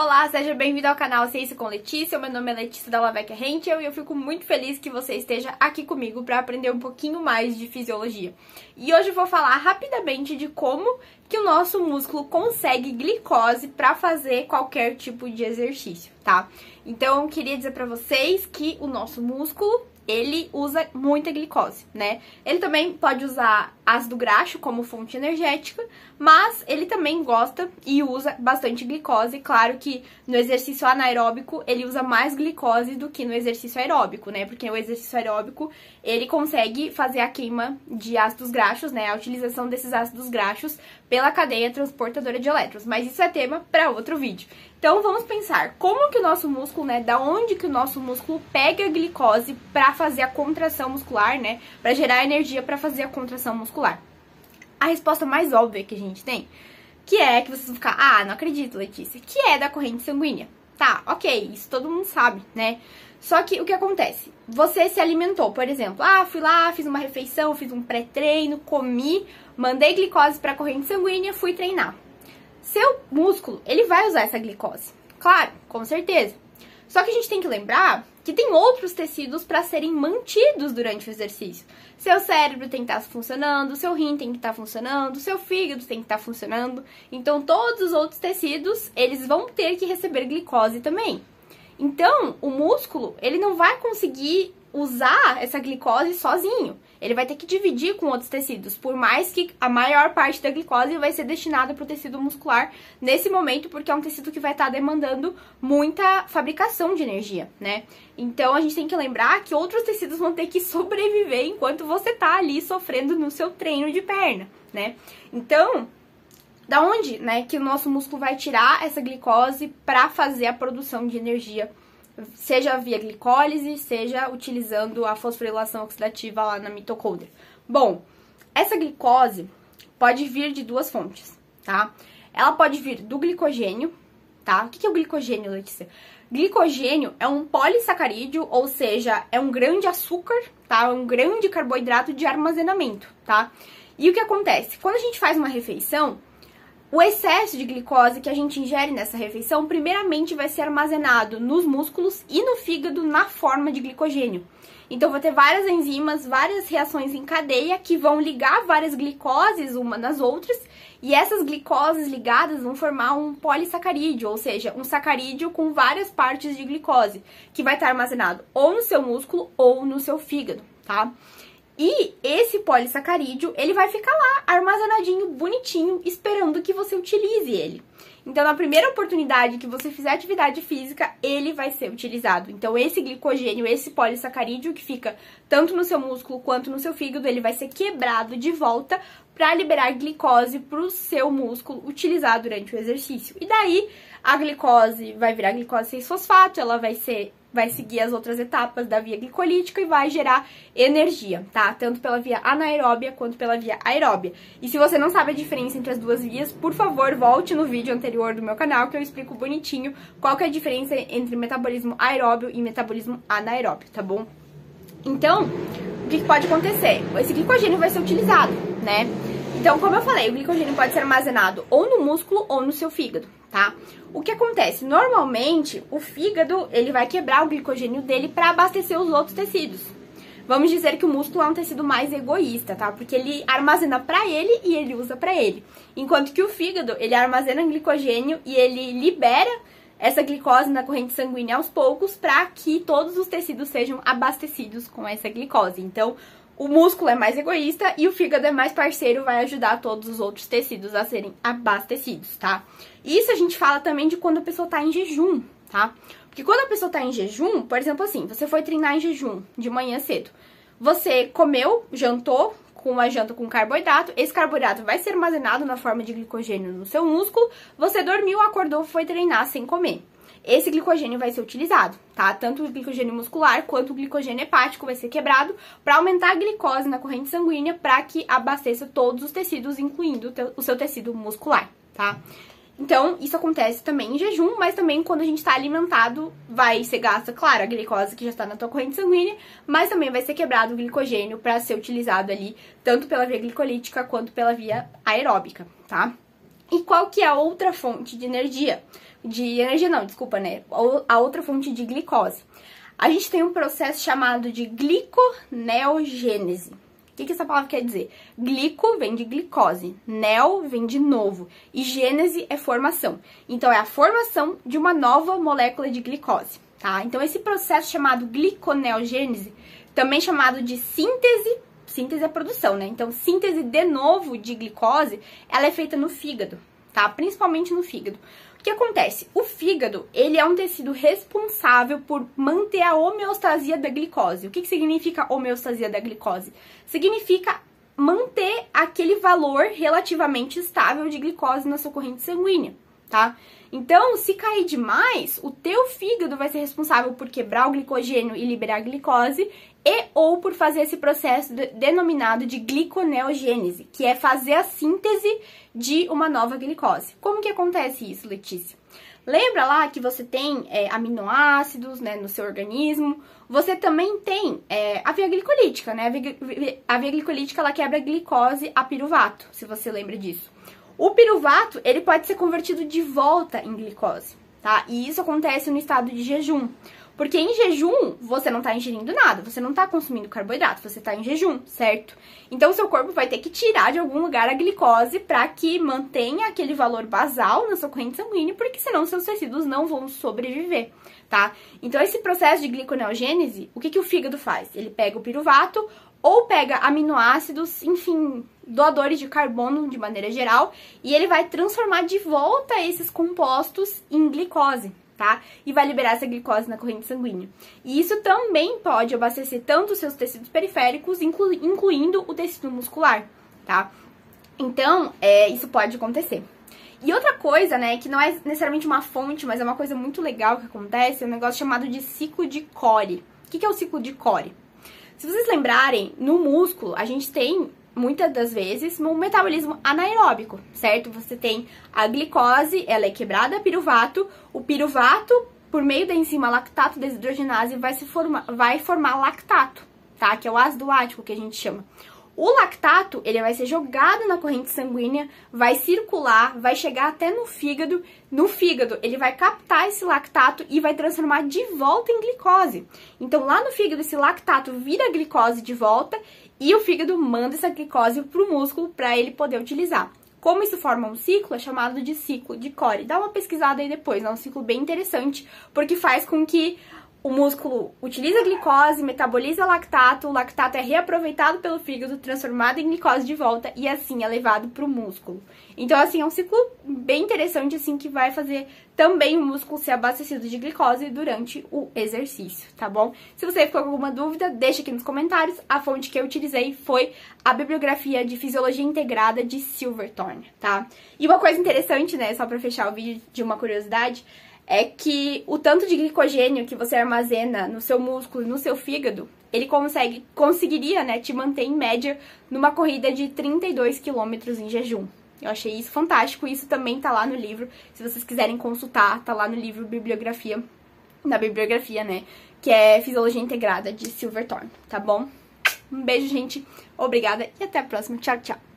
Olá, seja bem-vindo ao canal Ciência com Letícia. Meu nome é Letícia da Lavecchia Henschel e eu fico muito feliz que você esteja aqui comigo para aprender um pouquinho mais de fisiologia. E hoje eu vou falar rapidamente de como que o nosso músculo consegue glicose para fazer qualquer tipo de exercício, tá? Então, eu queria dizer para vocês que o nosso músculo, ele usa muita glicose, né? Ele também pode usar ácido graxo como fonte energética, mas ele também gosta e usa bastante glicose. Claro que no exercício anaeróbico ele usa mais glicose do que no exercício aeróbico, né? Porque o exercício aeróbico ele consegue fazer a queima de ácidos graxos, né? A utilização desses ácidos graxos pela cadeia transportadora de elétrons. Mas isso é tema para outro vídeo. Então vamos pensar como que o nosso músculo, né? Da onde que o nosso músculo pega a glicose para fazer a contração muscular, né? Para gerar energia para fazer a contração muscular. A resposta mais óbvia que a gente tem, que é que vocês vão ficar, não acredito, Letícia, que é da corrente sanguínea. Tá, ok, isso todo mundo sabe, né? Só que o que acontece? Você se alimentou, por exemplo, fui lá, fiz uma refeição, fiz um pré-treino, comi, mandei glicose para a corrente sanguínea, fui treinar. Seu músculo, ele vai usar essa glicose, claro, com certeza. Só que a gente tem que lembrar que tem outros tecidos para serem mantidos durante o exercício. Seu cérebro tem que estar funcionando, seu rim tem que estar funcionando, seu fígado tem que estar funcionando. Então, todos os outros tecidos, eles vão ter que receber glicose também. Então, o músculo, ele não vai conseguir usar essa glicose sozinho. Ele vai ter que dividir com outros tecidos, por mais que a maior parte da glicose vai ser destinada para o tecido muscular nesse momento, porque é um tecido que vai estar demandando muita fabricação de energia, né? Então, a gente tem que lembrar que outros tecidos vão ter que sobreviver enquanto você tá ali sofrendo no seu treino de perna, né? Então, da onde, né, que o nosso músculo vai tirar essa glicose para fazer a produção de energia, seja via glicólise, seja utilizando a fosforilação oxidativa lá na mitocôndria? Bom, essa glicose pode vir de duas fontes, tá? Ela pode vir do glicogênio, tá? O que é o glicogênio, Letícia? Glicogênio é um polissacarídeo, ou seja, é um grande açúcar, tá? Um grande carboidrato de armazenamento, tá? E o que acontece? Quando a gente faz uma refeição, o excesso de glicose que a gente ingere nessa refeição, primeiramente vai ser armazenado nos músculos e no fígado na forma de glicogênio. Então, vai ter várias enzimas, várias reações em cadeia que vão ligar várias glicoses uma nas outras, e essas glicoses ligadas vão formar um polissacarídeo, ou seja, um sacarídeo com várias partes de glicose, que vai estar armazenado ou no seu músculo ou no seu fígado, tá? E esse polissacarídeo, ele vai ficar lá, armazenadinho, bonitinho, esperando que você utilize ele. Então, na primeira oportunidade que você fizer atividade física, ele vai ser utilizado. Então, esse glicogênio, esse polissacarídeo que fica tanto no seu músculo quanto no seu fígado, ele vai ser quebrado de volta para liberar glicose para o seu músculo utilizar durante o exercício. E daí, a glicose vai virar glicose 6-fosfato, ela vai seguir as outras etapas da via glicolítica e vai gerar energia, tá? Tanto pela via anaeróbia quanto pela via aeróbia. E se você não sabe a diferença entre as duas vias, por favor, volte no vídeo anterior do meu canal que eu explico bonitinho qual que é a diferença entre metabolismo aeróbio e metabolismo anaeróbio, tá bom? Então, o que pode acontecer? Esse glicogênio vai ser utilizado, né? Então, como eu falei, o glicogênio pode ser armazenado ou no músculo ou no seu fígado, tá? O que acontece? Normalmente, o fígado, ele vai quebrar o glicogênio dele para abastecer os outros tecidos. Vamos dizer que o músculo é um tecido mais egoísta, tá? Porque ele armazena para ele e ele usa para ele. Enquanto que o fígado, ele armazena glicogênio e ele libera essa glicose na corrente sanguínea aos poucos para que todos os tecidos sejam abastecidos com essa glicose. Então, o músculo é mais egoísta e o fígado é mais parceiro, vai ajudar todos os outros tecidos a serem abastecidos, tá? Isso a gente fala também de quando a pessoa tá em jejum, tá? Porque quando a pessoa tá em jejum, por exemplo assim, você foi treinar em jejum de manhã cedo, você comeu, jantou com uma janta com carboidrato, esse carboidrato vai ser armazenado na forma de glicogênio no seu músculo, você dormiu, acordou, foi treinar sem comer. Esse glicogênio vai ser utilizado, tá? Tanto o glicogênio muscular quanto o glicogênio hepático vai ser quebrado para aumentar a glicose na corrente sanguínea para que abasteça todos os tecidos, incluindo o seu tecido muscular, tá? Então, isso acontece também em jejum, mas também quando a gente está alimentado, vai ser gasta, claro, a glicose que já está na tua corrente sanguínea, mas também vai ser quebrado o glicogênio para ser utilizado ali, tanto pela via glicolítica quanto pela via aeróbica, tá? E qual que é a outra fonte de energia? A outra fonte de glicose. A gente tem um processo chamado de gliconeogênese. O que essa palavra quer dizer? Glico vem de glicose, neo vem de novo e gênese é formação. Então, é a formação de uma nova molécula de glicose, tá? Então, esse processo chamado gliconeogênese, também chamado de síntese é produção, né? Então, síntese de novo de glicose, ela é feita no fígado, tá? Principalmente no fígado. O que acontece? O fígado, ele é um tecido responsável por manter a homeostasia da glicose. O que significa homeostasia da glicose? Significa manter aquele valor relativamente estável de glicose na sua corrente sanguínea, tá? Então, se cair demais, o teu fígado vai ser responsável por quebrar o glicogênio e liberar a glicose ou por fazer esse processo denominado de gliconeogênese, que é fazer a síntese de uma nova glicose. Como que acontece isso, Letícia? Lembra lá que você tem aminoácidos, né, no seu organismo? Você também tem a via glicolítica, né? A via glicolítica, ela quebra a glicose a piruvato, se você lembra disso. O piruvato, ele pode ser convertido de volta em glicose, tá? E isso acontece no estado de jejum. Porque em jejum, você não tá ingerindo nada, você não tá consumindo carboidrato, você tá em jejum, certo? Então, seu corpo vai ter que tirar de algum lugar a glicose para que mantenha aquele valor basal na sua corrente sanguínea, porque senão seus tecidos não vão sobreviver, tá? Então, esse processo de gliconeogênese, o que o fígado faz? Ele pega o piruvato ou pega aminoácidos, enfim, doadores de carbono de maneira geral, e ele vai transformar de volta esses compostos em glicose, tá? E vai liberar essa glicose na corrente sanguínea. E isso também pode abastecer tanto os seus tecidos periféricos, incluindo o tecido muscular, tá? Então, isso pode acontecer. E outra coisa, né, que não é necessariamente uma fonte, mas é uma coisa muito legal que acontece, é um negócio chamado de ciclo de Cori. O que é o ciclo de Cori? Se vocês lembrarem, no músculo, a gente tem, muitas das vezes, um metabolismo anaeróbico, certo? Você tem a glicose, ela é quebrada a piruvato, o piruvato, por meio da enzima lactato desidrogenase, vai formar lactato, tá? Que é o ácido lático que a gente chama. O lactato, ele vai ser jogado na corrente sanguínea, vai circular, vai chegar até no fígado. No fígado, ele vai captar esse lactato e vai transformar de volta em glicose. Então, lá no fígado, esse lactato vira glicose de volta e o fígado manda essa glicose pro músculo para ele poder utilizar. Como isso forma um ciclo, é chamado de ciclo de Cori. Dá uma pesquisada aí depois, é um ciclo bem interessante, porque faz com que o músculo utiliza a glicose, metaboliza o lactato é reaproveitado pelo fígado, transformado em glicose de volta e assim é levado para o músculo. Então, assim, é um ciclo bem interessante, assim, que vai fazer também o músculo ser abastecido de glicose durante o exercício, tá bom? Se você ficou com alguma dúvida, deixa aqui nos comentários. A fonte que eu utilizei foi a bibliografia de Fisiologia Integrada de Silverthorne, tá? E uma coisa interessante, né, só para fechar o vídeo de uma curiosidade, é que o tanto de glicogênio que você armazena no seu músculo e no seu fígado, ele conseguiria, né, te manter em média numa corrida de 32 quilômetros em jejum. Eu achei isso fantástico, isso também tá lá no livro, se vocês quiserem consultar, tá lá no livro na bibliografia, né, que é Fisiologia Integrada de Silverthorne, tá bom? Um beijo, gente, obrigada e até a próxima, tchau, tchau!